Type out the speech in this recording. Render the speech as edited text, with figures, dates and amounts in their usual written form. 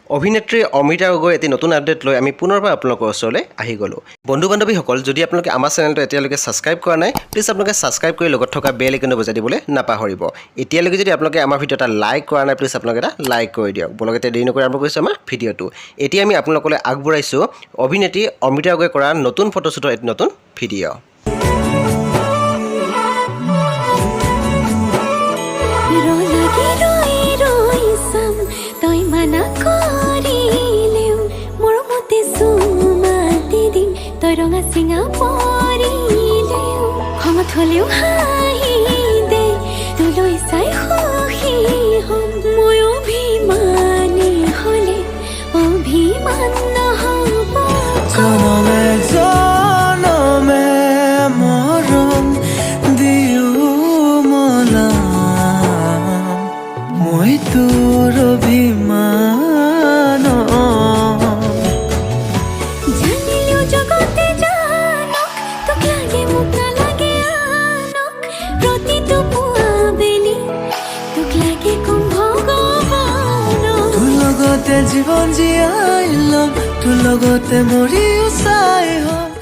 অভিনেত্ৰী অমৃতা গগৈ এটি নতুন আপডেট লৈ আমি পুনৰবাৰ আপোনালোকৰ ওচৰলৈ আহি গ'লো। বন্ধু বান্ধৱীসকল, যদি আপোনালোকে আমাৰ চেনেলটো এতিয়ালৈকে ছাবস্ক্ৰাইব কৰা নাই, প্লিজ আপোনালোকে ছাবস্ক্ৰাইব কৰি লগত থকা বেল আইকনটো বজাই দিবলৈ নাপাহৰিব। এতিয়ালৈকে যদি আপোনালোকে আমাৰ ভিডিঅ' এটা লাইক কৰা নাই, প্লিজ আপোনালোকে এটা লাইক কৰি দিয়ক। বলগতে দেৰি নকৰি আৰম্ভ কৰিছোঁ আমাৰ ভিডিঅ'টো। এতিয়া আমি আপোনালোকলৈ আগবঢ়াইছোঁ অভিনেত্ৰী অমৃতা গগৈ কৰা নতুন ফটোশ্বুটৰ এটি নতুন ভিডিঅ'। ৰঙা চিঙা পৰিলেও খঙত হ'লেও হাঁহি দে তোলৈ চাই সুখী হ'ম মই অভিমানী হ'লে অভিমান নহ'ব জনমে জনমে মৰম দিও মলা মই তোৰ অভিমান জীৱন জীয়াই ল'ম তোৰ লগতে মৰিও চাই হ'ম